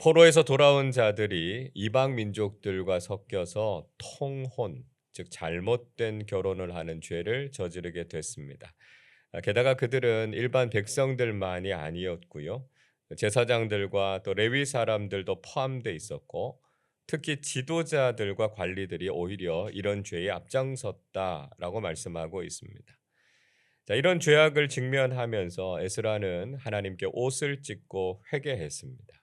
포로에서 돌아온 자들이 이방 민족들과 섞여서 통혼, 즉 잘못된 결혼을 하는 죄를 저지르게 됐습니다. 게다가 그들은 일반 백성들만이 아니었고요. 제사장들과 또 레위 사람들도 포함돼 있었고, 특히 지도자들과 관리들이 오히려 이런 죄에 앞장섰다라고 말씀하고 있습니다. 자, 이런 죄악을 직면하면서 에스라는 하나님께 옷을 찢고 회개했습니다.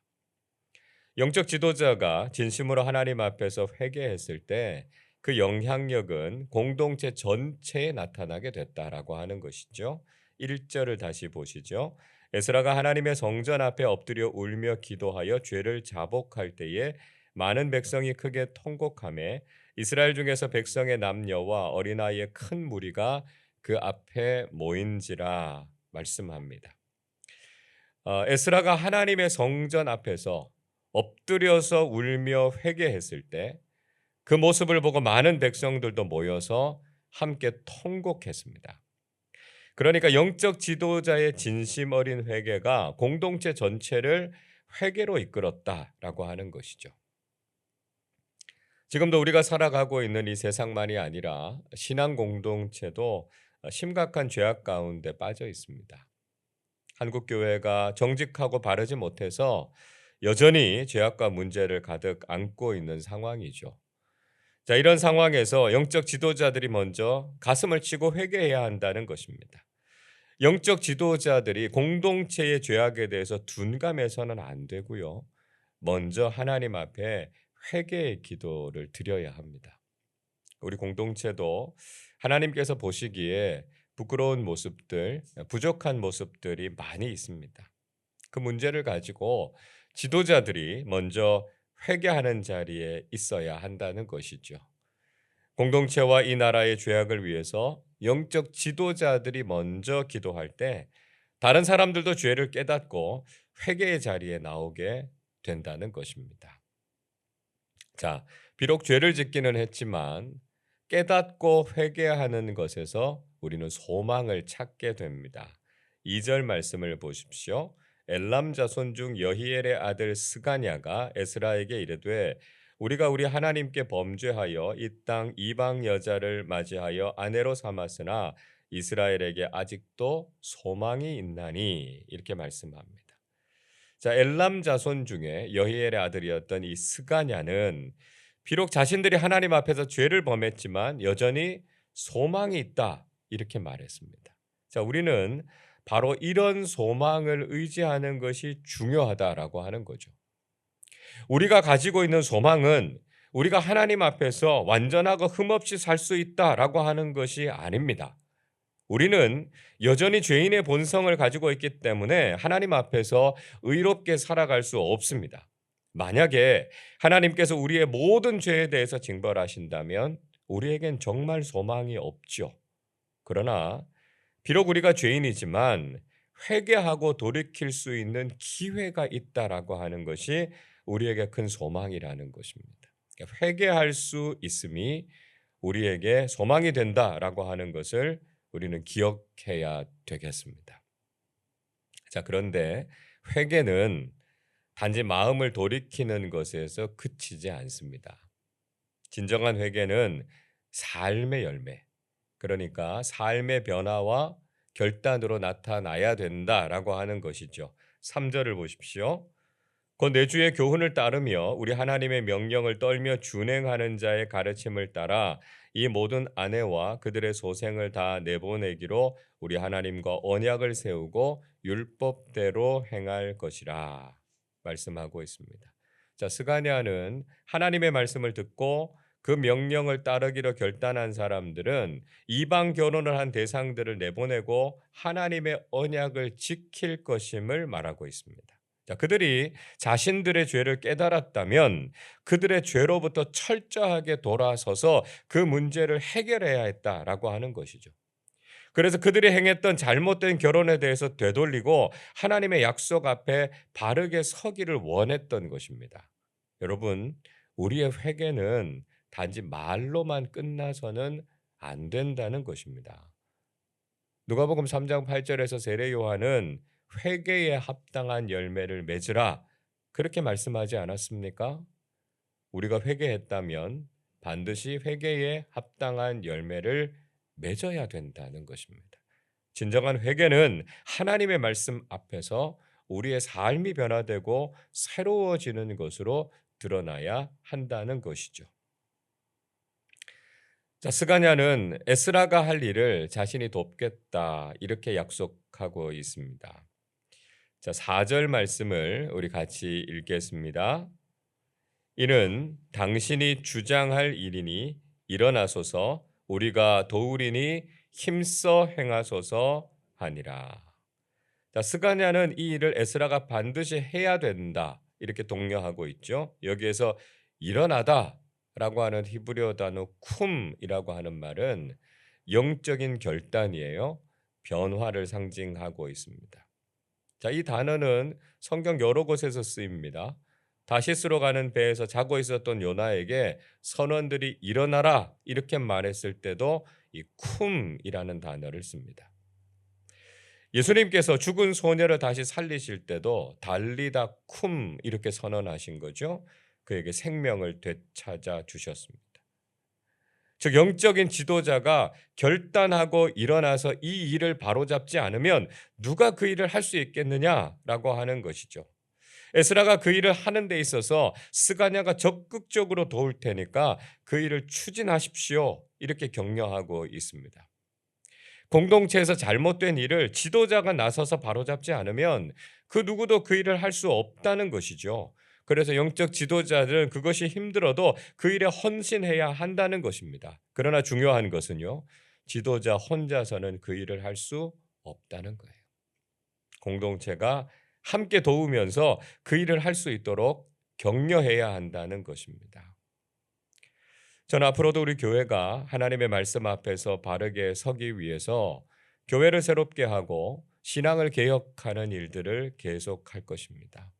영적 지도자가 진심으로 하나님 앞에서 회개했을 때 그 영향력은 공동체 전체에 나타나게 됐다라고 하는 것이죠. 1절을 다시 보시죠. 에스라가 하나님의 성전 앞에 엎드려 울며 기도하여 죄를 자복할 때에 많은 백성이 크게 통곡하며 이스라엘 중에서 백성의 남녀와 어린아이의 큰 무리가 그 앞에 모인지라 말씀합니다. 에스라가 하나님의 성전 앞에서 엎드려서 울며 회개했을 때 그 모습을 보고 많은 백성들도 모여서 함께 통곡했습니다. 그러니까 영적 지도자의 진심 어린 회개가 공동체 전체를 회개로 이끌었다라고 하는 것이죠. 지금도 우리가 살아가고 있는 이 세상만이 아니라 신앙 공동체도 심각한 죄악 가운데 빠져 있습니다. 한국 교회가 정직하고 바르지 못해서 여전히 죄악과 문제를 가득 안고 있는 상황이죠. 자, 이런 상황에서 영적 지도자들이 먼저 가슴을 치고 회개해야 한다는 것입니다. 영적 지도자들이 공동체의 죄악에 대해서 둔감해서는 안 되고요. 먼저 하나님 앞에 회개의 기도를 드려야 합니다. 우리 공동체도 하나님께서 보시기에 부끄러운 모습들, 부족한 모습들이 많이 있습니다. 그 문제를 가지고 지도자들이 먼저 회개하는 자리에 있어야 한다는 것이죠. 공동체와 이 나라의 죄악을 위해서 영적 지도자들이 먼저 기도할 때 다른 사람들도 죄를 깨닫고 회개의 자리에 나오게 된다는 것입니다. 자, 비록 죄를 짓기는 했지만 깨닫고 회개하는 것에서 우리는 소망을 찾게 됩니다. 2절 말씀을 보십시오. 엘람 자손 중 여히엘의 아들 스가냐가 에스라에게 이르되 우리가 우리 하나님께 범죄하여 이 땅 이방 여자를 맞이하여 아내로 삼았으나 이스라엘에게 아직도 소망이 있나니 이렇게 말씀합니다. 자, 엘람 자손 중에 여히엘의 아들이었던 이 스가냐는 비록 자신들이 하나님 앞에서 죄를 범했지만 여전히 소망이 있다 이렇게 말했습니다. 자, 우리는 바로 이런 소망을 의지하는 것이 중요하다라고 하는 거죠. 우리가 가지고 있는 소망은 우리가 하나님 앞에서 완전하고 흠없이 살 수 있다라고 하는 것이 아닙니다. 우리는 여전히 죄인의 본성을 가지고 있기 때문에 하나님 앞에서 의롭게 살아갈 수 없습니다. 만약에 하나님께서 우리의 모든 죄에 대해서 징벌하신다면 우리에겐 정말 소망이 없죠. 그러나 비록 우리가 죄인이지만 회개하고 돌이킬 수 있는 기회가 있다라고 하는 것이 우리에게 큰 소망이라는 것입니다. 그러니까 회개할 수 있음이 우리에게 소망이 된다라고 하는 것을 우리는 기억해야 되겠습니다. 자, 그런데 회개는 단지 마음을 돌이키는 것에서 그치지 않습니다. 진정한 회개는 삶의 열매, 그러니까 삶의 변화와 결단으로 나타나야 된다라고 하는 것이죠. 3절을 보십시오. 곧 내 주의 교훈을 따르며 우리 하나님의 명령을 떨며 준행하는 자의 가르침을 따라 이 모든 아내와 그들의 소생을 다 내보내기로 우리 하나님과 언약을 세우고 율법대로 행할 것이라 말씀하고 있습니다. 자, 스가랴는 하나님의 말씀을 듣고 그 명령을 따르기로 결단한 사람들은 이방 결혼을 한 대상들을 내보내고 하나님의 언약을 지킬 것임을 말하고 있습니다. 자, 그들이 자신들의 죄를 깨달았다면 그들의 죄로부터 철저하게 돌아서서 그 문제를 해결해야 했다라고 하는 것이죠. 그래서 그들이 행했던 잘못된 결혼에 대해서 되돌리고 하나님의 약속 앞에 바르게 서기를 원했던 것입니다. 여러분, 우리의 회개는 단지 말로만 끝나서는 안 된다는 것입니다. 누가복음 3장 8절에서 세례 요한은 회개에 합당한 열매를 맺으라 그렇게 말씀하지 않았습니까? 우리가 회개했다면 반드시 회개에 합당한 열매를 맺어야 된다는 것입니다. 진정한 회개는 하나님의 말씀 앞에서 우리의 삶이 변화되고 새로워지는 것으로 드러나야 한다는 것이죠. 자, 스가냐는 에스라가 할 일을 자신이 돕겠다 이렇게 약속하고 있습니다. 자, 4절 말씀을 우리 같이 읽겠습니다. 이는 당신이 주장할 일이니 일어나소서 우리가 도우리니 힘써 행하소서 하니라. 자, 스가냐는 이 일을 에스라가 반드시 해야 된다 이렇게 독려하고 있죠. 여기에서 일어나다라고 하는 히브리어 단어 쿰이라고 하는 말은 영적인 결단이에요. 변화를 상징하고 있습니다. 자, 이 단어는 성경 여러 곳에서 쓰입니다. 다시스로 가는 배에서 자고 있었던 요나에게 선원들이 일어나라 이렇게 말했을 때도 이 쿰이라는 단어를 씁니다. 예수님께서 죽은 소녀를 다시 살리실 때도 달리다 쿰 이렇게 선언하신 거죠. 그에게 생명을 되찾아 주셨습니다. 즉 영적인 지도자가 결단하고 일어나서 이 일을 바로잡지 않으면 누가 그 일을 할 수 있겠느냐라고 하는 것이죠. 에스라가 그 일을 하는 데 있어서 스가냐가 적극적으로 도울 테니까 그 일을 추진하십시오. 이렇게 격려하고 있습니다. 공동체에서 잘못된 일을 지도자가 나서서 바로잡지 않으면 그 누구도 그 일을 할 수 없다는 것이죠. 그래서 영적 지도자들은 그것이 힘들어도 그 일에 헌신해야 한다는 것입니다. 그러나 중요한 것은요. 지도자 혼자서는 그 일을 할 수 없다는 거예요. 공동체가 함께 도우면서 그 일을 할 수 있도록 격려해야 한다는 것입니다. 저는 앞으로도 우리 교회가 하나님의 말씀 앞에서 바르게 서기 위해서 교회를 새롭게 하고 신앙을 개혁하는 일들을 계속할 것입니다.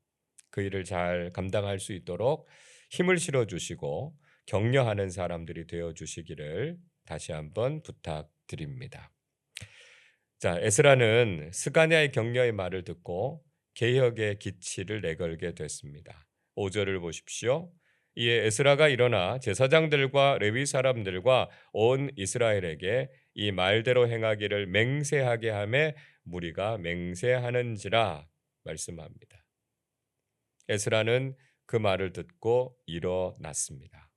그 일을 잘 감당할 수 있도록 힘을 실어 주시고 격려하는 사람들이 되어 주시기를 다시 한번 부탁드립니다. 자, 에스라는 스가냐의 격려의 말을 듣고 개혁의 기치를 내걸게 됐습니다. 5절을 보십시오. 이에 에스라가 일어나 제사장들과 레위 사람들과 온 이스라엘에게 이 말대로 행하기를 맹세하게 하매 무리가 맹세하는지라 말씀합니다. 에스라는 그 말을 듣고 일어났습니다.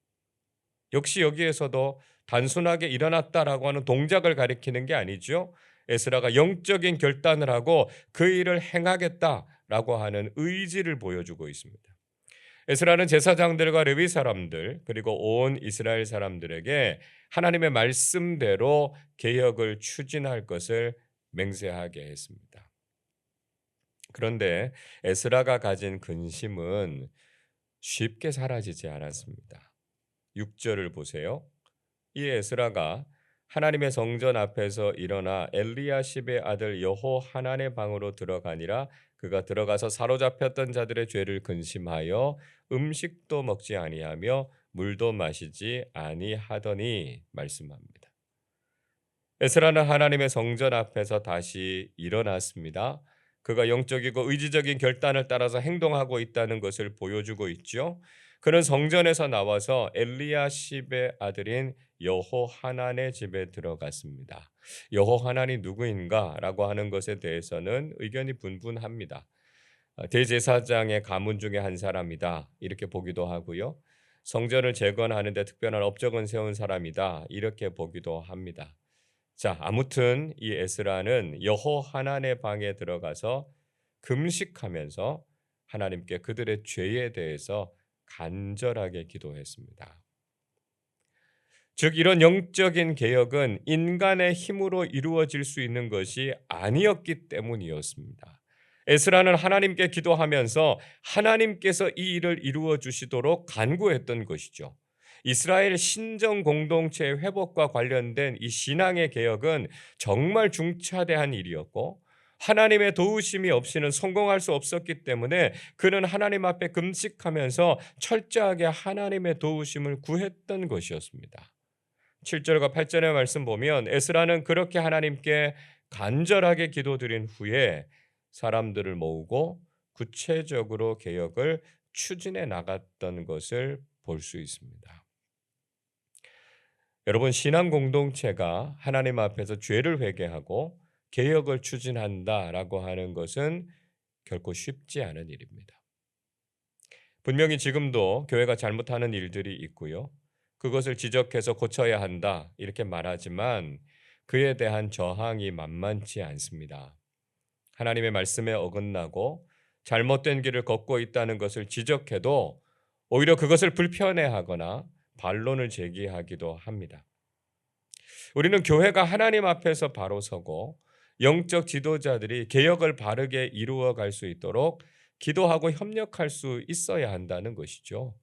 역시 여기에서도 단순하게 일어났다라고 하는 동작을 가리키는 게 아니죠. 에스라가 영적인 결단을 하고 그 일을 행하겠다라고 하는 의지를 보여주고 있습니다. 에스라는 제사장들과 레위 사람들 그리고 온 이스라엘 사람들에게 하나님의 말씀대로 개혁을 추진할 것을 맹세하게 했습니다. 그런데 에스라가 가진 근심은 쉽게 사라지지 않았습니다. 6절을 보세요. 이 에스라가 하나님의 성전 앞에서 일어나 엘리야십의 아들 여호하난의 방으로 들어가니라. 그가 들어가서 사로잡혔던 자들의 죄를 근심하여 음식도 먹지 아니하며 물도 마시지 아니하더니 말씀합니다. 에스라는 하나님의 성전 앞에서 다시 일어났습니다. 그가 영적이고 의지적인 결단을 따라서 행동하고 있다는 것을 보여주고 있죠. 그는 성전에서 나와서 엘리야십의 아들인 여호하난의 집에 들어갔습니다. 여호하난이 누구인가라고 하는 것에 대해서는 의견이 분분합니다. 대제사장의 가문 중에 한 사람이다 이렇게 보기도 하고요. 성전을 재건하는 데 특별한 업적은 세운 사람이다 이렇게 보기도 합니다. 자, 아무튼 이 에스라는 여호하난의 방에 들어가서 금식하면서 하나님께 그들의 죄에 대해서 간절하게 기도했습니다. 즉 이런 영적인 개혁은 인간의 힘으로 이루어질 수 있는 것이 아니었기 때문이었습니다. 에스라는 하나님께 기도하면서 하나님께서 이 일을 이루어 주시도록 간구했던 것이죠. 이스라엘 신정 공동체의 회복과 관련된 이 신앙의 개혁은 정말 중차대한 일이었고 하나님의 도우심이 없이는 성공할 수 없었기 때문에 그는 하나님 앞에 금식하면서 철저하게 하나님의 도우심을 구했던 것이었습니다. 7절과 8절의 말씀 보면 에스라는 그렇게 하나님께 간절하게 기도드린 후에 사람들을 모으고 구체적으로 개혁을 추진해 나갔던 것을 볼 수 있습니다. 여러분, 신앙 공동체가 하나님 앞에서 죄를 회개하고 개혁을 추진한다라고 하는 것은 결코 쉽지 않은 일입니다. 분명히 지금도 교회가 잘못하는 일들이 있고요. 그것을 지적해서 고쳐야 한다 이렇게 말하지만 그에 대한 저항이 만만치 않습니다. 하나님의 말씀에 어긋나고 잘못된 길을 걷고 있다는 것을 지적해도 오히려 그것을 불편해하거나 반론을 제기하기도 합니다. 우리는 교회가 하나님 앞에서 바로 서고 영적 지도자들이 개혁을 바르게 이루어 갈 수 있도록 기도하고 협력할 수 있어야 한다는 것이죠.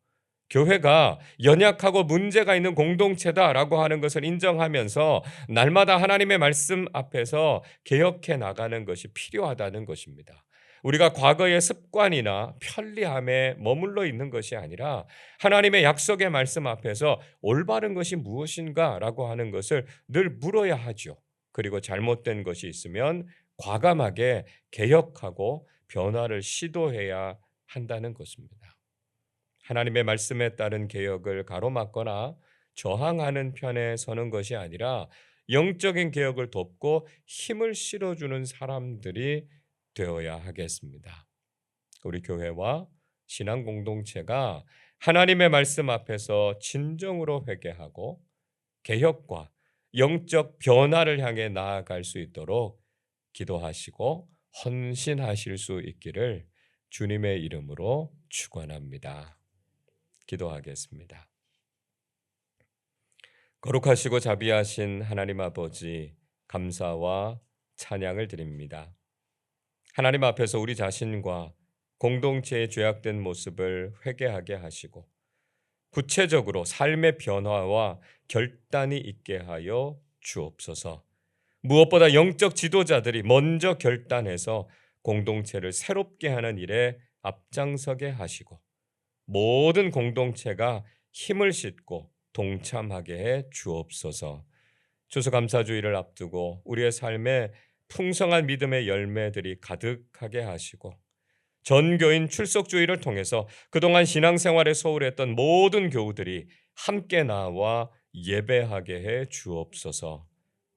교회가 연약하고 문제가 있는 공동체다라고 하는 것을 인정하면서 날마다 하나님의 말씀 앞에서 개혁해 나가는 것이 필요하다는 것입니다. 우리가 과거의 습관이나 편리함에 머물러 있는 것이 아니라 하나님의 약속의 말씀 앞에서 올바른 것이 무엇인가라고 하는 것을 늘 물어야 하죠. 그리고 잘못된 것이 있으면 과감하게 개혁하고 변화를 시도해야 한다는 것입니다. 하나님의 말씀에 따른 개혁을 가로막거나 저항하는 편에 서는 것이 아니라 영적인 개혁을 돕고 힘을 실어주는 사람들이 되어야 하겠습니다. 우리 교회와 신앙 공동체가 하나님의 말씀 앞에서 진정으로 회개하고 개혁과 영적 변화를 향해 나아갈 수 있도록 기도하시고 헌신하실 수 있기를 주님의 이름으로 축원합니다. 기도하겠습니다. 거룩하시고 자비하신 하나님 아버지, 감사와 찬양을 드립니다. 하나님 앞에서 우리 자신과 공동체의 죄악된 모습을 회개하게 하시고 구체적으로 삶의 변화와 결단이 있게 하여 주옵소서. 무엇보다 영적 지도자들이 먼저 결단해서 공동체를 새롭게 하는 일에 앞장서게 하시고 모든 공동체가 힘을 싣고 동참하게 해 주옵소서. 추수감사주의를 앞두고 우리의 삶에 풍성한 믿음의 열매들이 가득하게 하시고 전교인 출석주의를 통해서 그동안 신앙생활에 소홀했던 모든 교우들이 함께 나와 예배하게 해 주옵소서.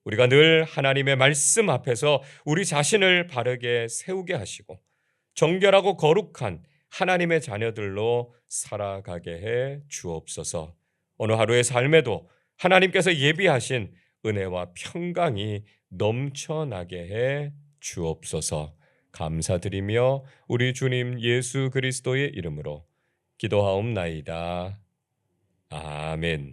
우리가 늘 하나님의 말씀 앞에서 우리 자신을 바르게 세우게 하시고 정결하고 거룩한 하나님의 자녀들로 살아가게 해 주옵소서. 오늘 하루의 삶에도 하나님께서 예비하신 은혜와 평강이 넘쳐나게 해 주옵소서. 감사드리며 우리 주님 예수 그리스도의 이름으로 기도하옵나이다. 아멘.